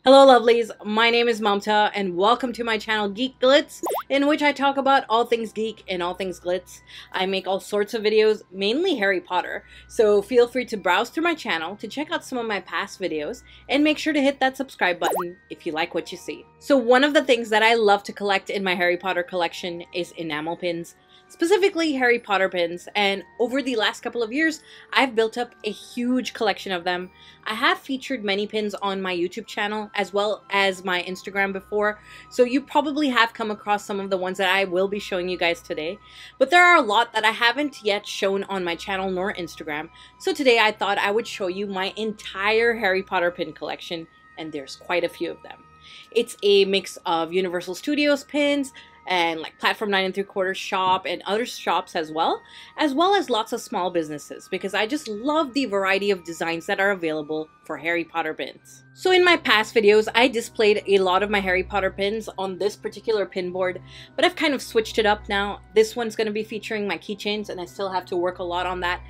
Hello lovelies, my name is Mamta and welcome to my channel GeekGlitz, in which I talk about all things geek and all things glitz. I make all sorts of videos, mainly Harry Potter, so feel free to browse through my channel to check out some of my past videos and make sure to hit that subscribe button if you like what you see. So one of the things that I love to collect in my Harry Potter collection is enamel pins. Specifically Harry Potter pins, and over the last couple of years, I've built up a huge collection of them. I have featured many pins on my YouTube channel as well as my Instagram before, so you probably have come across some of the ones that I will be showing you guys today. But there are a lot that I haven't yet shown on my channel nor Instagram, so today I thought I would show you my entire Harry Potter pin collection, and there's quite a few of them. It's a mix of Universal Studios pins, and like Platform 9 3/4 shop and other shops as well as lots of small businesses, because I just love the variety of designs that are available for Harry Potter pins. So in my past videos, I displayed a lot of my Harry Potter pins on this particular pin board, but I've kind of switched it up now. This one's going to be featuring my keychains, and I still have to work a lot on that.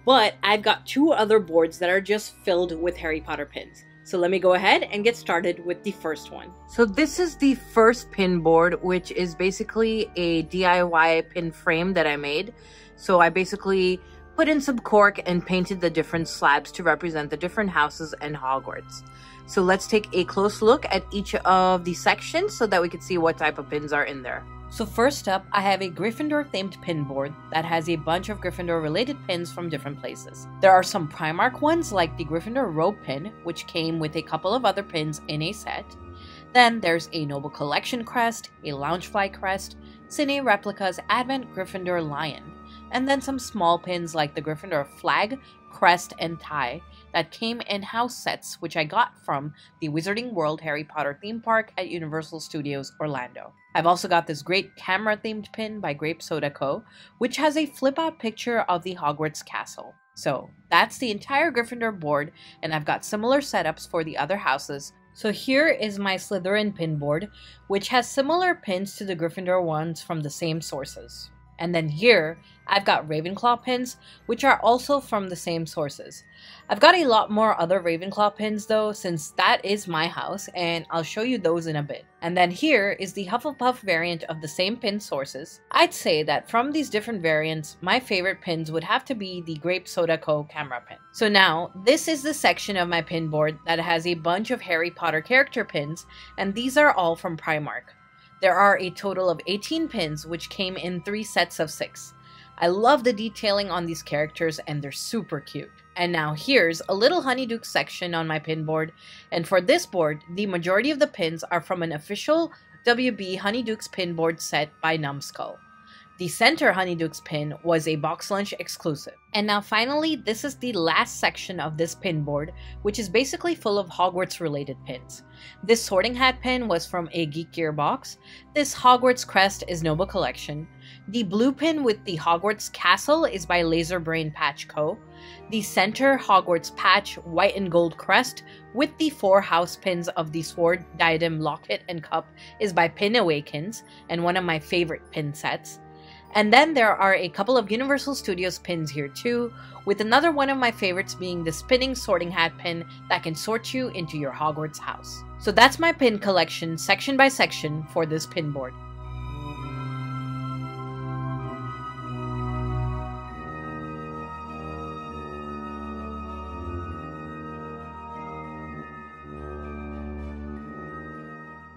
But I've got two other boards that are just filled with Harry Potter pins. So let me go ahead and get started with the first one. So this is the first pin board, which is basically a DIY pin frame that I made. So I basically put in some cork and painted the different slabs to represent the different houses and Hogwarts. So let's take a close look at each of the sections so that we can see what type of pins are in there. So first up, I have a Gryffindor themed pin board that has a bunch of Gryffindor related pins from different places. There are some Primark ones like the Gryffindor robe pin, which came with a couple of other pins in a set. Then there's a Noble Collection crest, a Loungefly crest, Cine Replicas Advent Gryffindor lion, and then some small pins like the Gryffindor flag, crest, and tie that came in house sets, which I got from the Wizarding World Harry Potter theme park at Universal Studios Orlando. I've also got this great camera themed pin by Grape Soda Co., which has a flip out picture of the Hogwarts castle. So that's the entire Gryffindor board, and I've got similar setups for the other houses. So here is my Slytherin pin board, which has similar pins to the Gryffindor ones from the same sources. And then here, I've got Ravenclaw pins, which are also from the same sources. I've got a lot more other Ravenclaw pins though, since that is my house, and I'll show you those in a bit. And then here is the Hufflepuff variant of the same pin sources. I'd say that from these different variants, my favorite pins would have to be the Grape Soda Co. camera pin. So now, this is the section of my pin board that has a bunch of Harry Potter character pins, and these are all from Primark. There are a total of 18 pins, which came in 3 sets of 6. I love the detailing on these characters, and they're super cute. And now here's a little Honeydukes section on my pin board, and for this board, the majority of the pins are from an official WB Honeydukes pin board set by Numskull. The center Honeydukes pin was a Box Lunch exclusive. And now finally, this is the last section of this pin board, which is basically full of Hogwarts related pins. This sorting hat pin was from a Geek Gear box. This Hogwarts crest is Noble Collection. The blue pin with the Hogwarts castle is by Laser Brain Patch Co. The center Hogwarts patch white and gold crest with the 4 house pins of the sword, diadem, locket, and cup is by Pin Awakens, and one of my favorite pin sets. And then there are a couple of Universal Studios pins here too, with another one of my favorites being the spinning sorting hat pin that can sort you into your Hogwarts house. So that's my pin collection section by section for this pin board.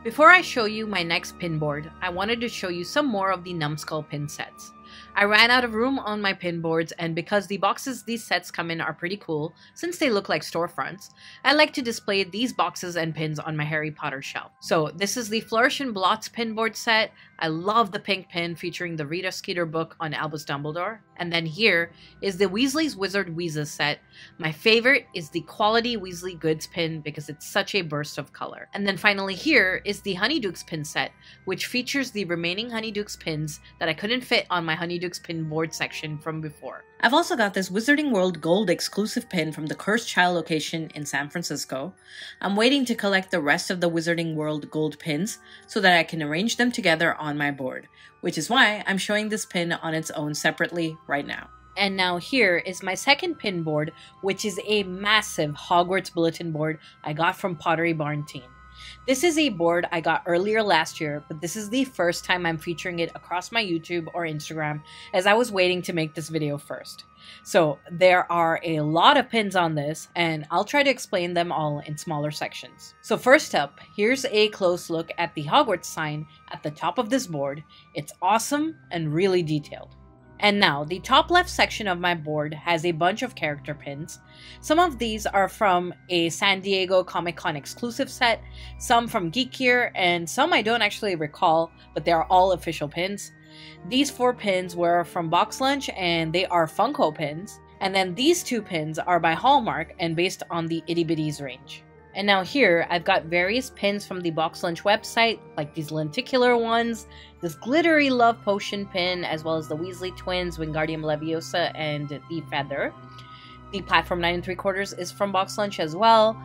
Before I show you my next pin board, I wanted to show you some more of the Numskull pin sets. I ran out of room on my pin boards, and because the boxes these sets come in are pretty cool, since they look like storefronts, I like to display these boxes and pins on my Harry Potter shelf. So this is the Flourish and Blotts pin board set. I love the pink pin featuring the Rita Skeeter book on Albus Dumbledore. And then here is the Weasley's Wizard Weezes set. My favorite is the Quality Weasley Goods pin because it's such a burst of color. And then finally here is the Honeydukes pin set, which features the remaining Honeydukes pins that I couldn't fit on my Honeydukes pin board section from before. I've also got this Wizarding World Gold exclusive pin from the Cursed Child location in San Francisco. I'm waiting to collect the rest of the Wizarding World Gold pins so that I can arrange them together on my board, which is why I'm showing this pin on its own separately right now. And now here is my second pin board, which is a massive Hogwarts bulletin board I got from Pottery Barn Teen. This is a board I got earlier last year, but this is the first time I'm featuring it across my YouTube or Instagram, as I was waiting to make this video first. So there are a lot of pins on this, and I'll try to explain them all in smaller sections. So first up, here's a close look at the Hogwarts sign at the top of this board. It's awesome and really detailed. And now, the top left section of my board has a bunch of character pins. Some of these are from a San Diego Comic-Con exclusive set, some from Geek Gear, and some I don't actually recall, but they are all official pins. These 4 pins were from Box Lunch, and they are Funko Pins. And then these 2 pins are by Hallmark and based on the Itty Bitties range. And now here, I've got various pins from the Box Lunch website, like these lenticular ones, this glittery love potion pin, as well as the Weasley twins, Wingardium Leviosa, and the Feather. The Platform 9 3/4 is from Box Lunch as well.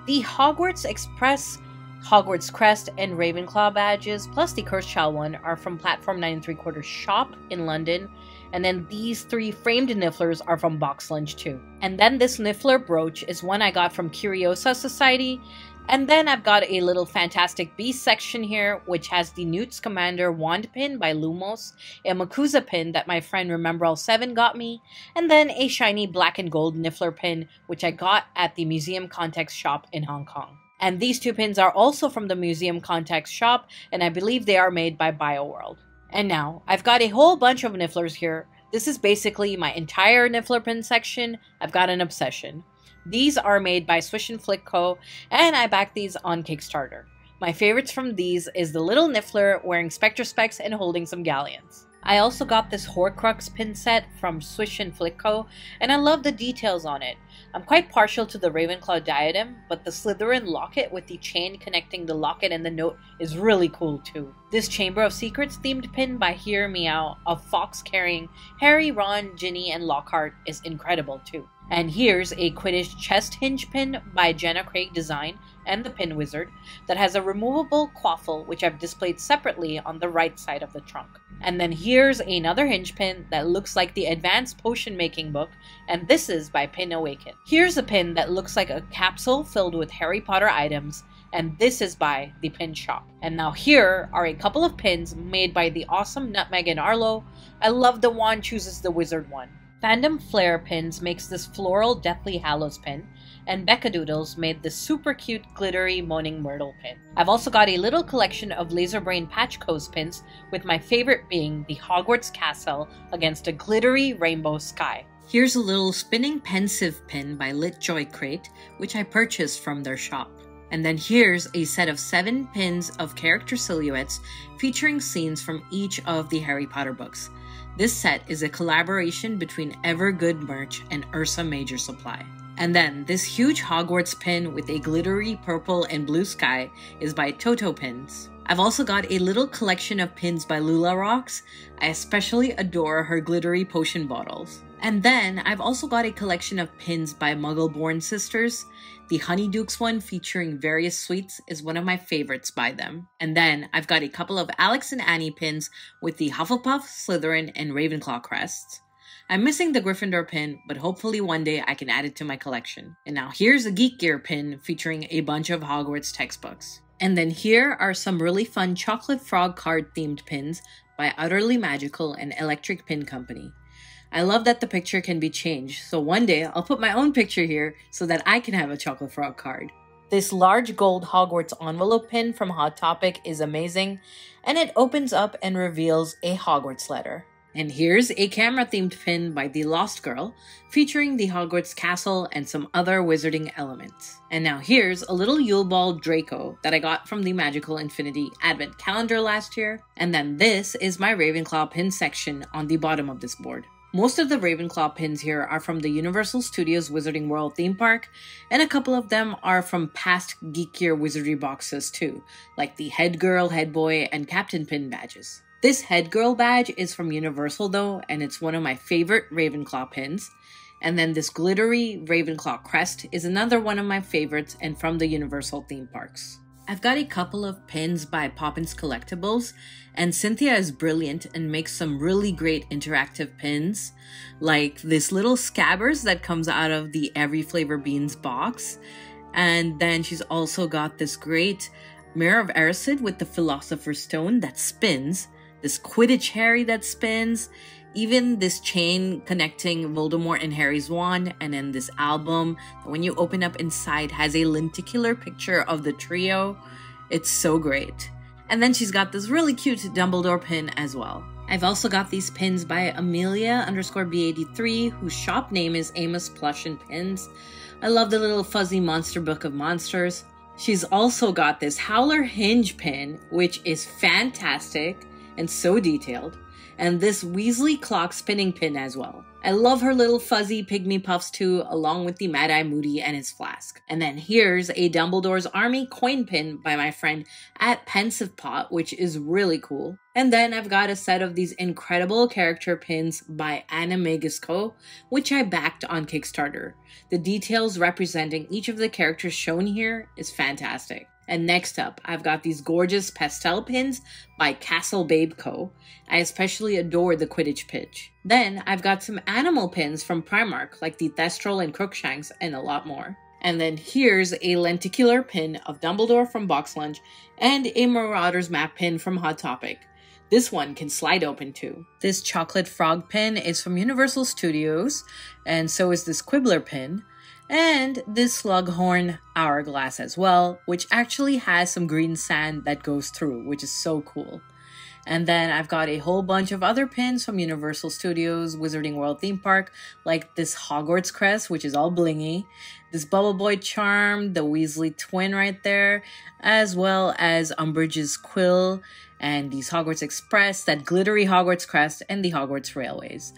The Hogwarts Express, Hogwarts Crest, and Ravenclaw badges, plus the Cursed Child one, are from Platform 9 3/4 shop in London. And then these 3 framed Nifflers are from Box Lunch too. And then this Niffler brooch is one I got from Curiosa Society. And then I've got a little Fantastic Beasts section here, which has the Newt Scamander wand pin by Lumos, a Makuza pin that my friend Remembrall7 got me, and then a shiny black and gold Niffler pin, which I got at the Museum Context shop in Hong Kong. And these 2 pins are also from the Museum Context shop, and I believe they are made by BioWorld. And now, I've got a whole bunch of Nifflers here. This is basically my entire Niffler pin section. I've got an obsession. These are made by Swish and Flick Co., and I backed these on Kickstarter. My favorites from these is the little Niffler wearing Spectre Specs and holding some galleons. I also got this Horcrux Pin Set from Swish and Flick Co., and I love the details on it. I'm quite partial to the Ravenclaw diadem, but the Slytherin locket with the chain connecting the locket and the note is really cool too. This Chamber of Secrets themed pin by Hear Meow of Fox carrying Harry, Ron, Ginny, and Lockhart is incredible too. And here's a Quidditch chest hinge pin by Jenna Craig Design and the Pin Wizard that has a removable quaffle, which I've displayed separately on the right side of the trunk. And then here's another hinge pin that looks like the Advanced Potion Making book, and this is by Pin Awaken. Here's a pin that looks like a capsule filled with Harry Potter items, and this is by the Pin Shop. And now here are a couple of pins made by the awesome Nutmeg and Arlo. I love the Wand Chooses the Wizard one. Fandom Flare Pins makes this floral Deathly Hallows pin, and Beckadoodles made this super cute glittery Moaning Myrtle pin. I've also got a little collection of Laserbrain Patchco's pins, with my favorite being the Hogwarts Castle against a glittery rainbow sky. Here's a little Spinning Pensive pin by Lit Joy Crate, which I purchased from their shop. And then here's a set of 7 pins of character silhouettes featuring scenes from each of the Harry Potter books. This set is a collaboration between Evergood Merch and Ursa Major Supply. And then this huge Hogwarts pin with a glittery purple and blue sky is by Toto Pins. I've also got a little collection of pins by Lula Rocks. I especially adore her glittery potion bottles. And then I've also got a collection of pins by Muggleborn Sisters. The Honeydukes one featuring various sweets is one of my favorites by them. And then I've got a couple of Alex and Annie pins with the Hufflepuff, Slytherin, and Ravenclaw crests. I'm missing the Gryffindor pin, but hopefully one day I can add it to my collection. And now here's a Geek Gear pin featuring a bunch of Hogwarts textbooks. And then here are some really fun Chocolate Frog card themed pins by Utterly Magical and Electric Pin Company. I love that the picture can be changed, so one day I'll put my own picture here so that I can have a Chocolate Frog card. This large gold Hogwarts envelope pin from Hot Topic is amazing, and it opens up and reveals a Hogwarts letter. And here's a camera-themed pin by The Lost Girl, featuring the Hogwarts castle and some other wizarding elements. And now here's a little Yule Ball Draco that I got from the Magical Infinity Advent Calendar last year. And then this is my Ravenclaw pin section on the bottom of this board. Most of the Ravenclaw pins here are from the Universal Studios Wizarding World theme park, and a couple of them are from past Geek Gear Wizardry boxes too, like the Head Girl, Head Boy, and Captain Pin badges. This Head Girl badge is from Universal though, and it's one of my favorite Ravenclaw pins. And then this glittery Ravenclaw crest is another one of my favorites and from the Universal theme parks. I've got a couple of pins by Poppins Collectibles, and Cynthia is brilliant and makes some really great interactive pins, like this little Scabbers that comes out of the Every Flavor Beans box. And then she's also got this great Mirror of Erised with the Philosopher's Stone that spins, this Quidditch Harry that spins, even this chain connecting Voldemort and Harry's wand, and then this album that when you open up inside has a lenticular picture of the trio. It's so great. And then she's got this really cute Dumbledore pin as well. I've also got these pins by Amelia_B83, whose shop name is Amos Plush and Pins. I love the little fuzzy monster book of monsters. She's also got this Howler Hinge pin, which is fantastic and so detailed, and this Weasley clock spinning pin as well. I love her little fuzzy pygmy puffs too, along with the Mad-Eye Moody and his flask. And then here's a Dumbledore's Army coin pin by my friend at Pensive Pot, which is really cool. And then I've got a set of these incredible character pins by Anna Megisco, which I backed on Kickstarter. The details representing each of the characters shown here is fantastic. And next up, I've got these gorgeous pastel pins by Castle Babe Co. I especially adore the Quidditch pitch. Then I've got some animal pins from Primark, like the Thestral and Crookshanks, and a lot more. And then here's a lenticular pin of Dumbledore from Box Lunch and a Marauders map pin from Hot Topic. This one can slide open too. This chocolate frog pin is from Universal Studios, and so is this Quibbler pin. And this Slughorn hourglass as well, which actually has some green sand that goes through, which is so cool. And then I've got a whole bunch of other pins from Universal Studios Wizarding World theme park, like this Hogwarts crest, which is all blingy, this Bubble Boy charm, the Weasley twin right there, as well as Umbridge's quill, and these Hogwarts Express, that glittery Hogwarts crest, and the Hogwarts Railways.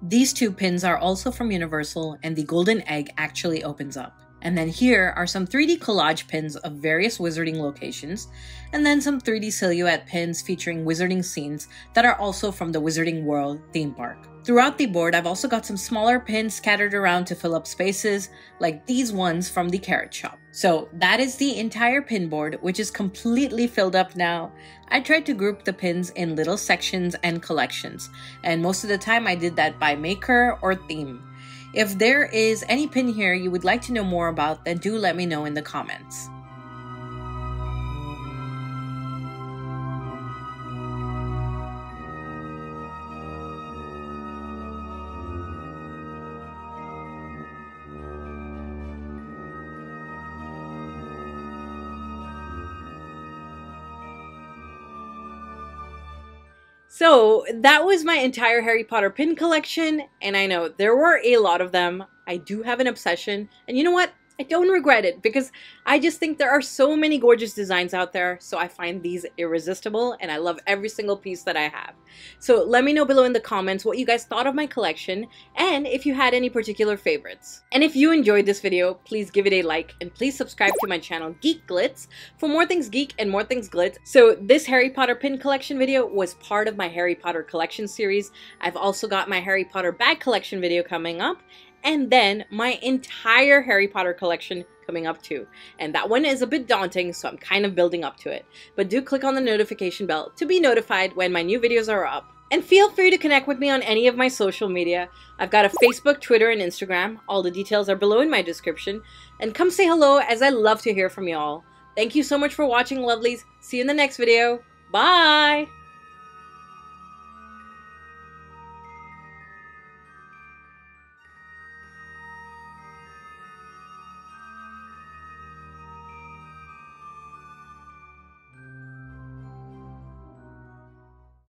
These two pins are also from Universal, and the golden egg actually opens up. And then here are some 3D collage pins of various wizarding locations, and then some 3D silhouette pins featuring wizarding scenes that are also from the Wizarding World theme park. Throughout the board, I've also got some smaller pins scattered around to fill up spaces, like these ones from the Carrot Shop. So that is the entire pin board, which is completely filled up now. I tried to group the pins in little sections and collections, and most of the time I did that by maker or theme. If there is any pin here you would like to know more about, then do let me know in the comments. So that was my entire Harry Potter pin collection, and I know there were a lot of them. I do have an obsession, and you know what? I don't regret it, because I just think there are so many gorgeous designs out there, so I find these irresistible, and I love every single piece that I have. So let me know below in the comments what you guys thought of my collection, and if you had any particular favorites. And if you enjoyed this video, please give it a like, and please subscribe to my channel GeekGlitz for more things geek and more things glitz. So this Harry Potter pin collection video was part of my Harry Potter collection series. I've also got my Harry Potter bag collection video coming up, and then my entire Harry Potter collection coming up too. And that one is a bit daunting, so I'm kind of building up to it. But do click on the notification bell to be notified when my new videos are up. And feel free to connect with me on any of my social media. I've got a Facebook, Twitter, and Instagram. All the details are below in my description. And come say hello, as I love to hear from you all. Thank you so much for watching, lovelies. See you in the next video. Bye!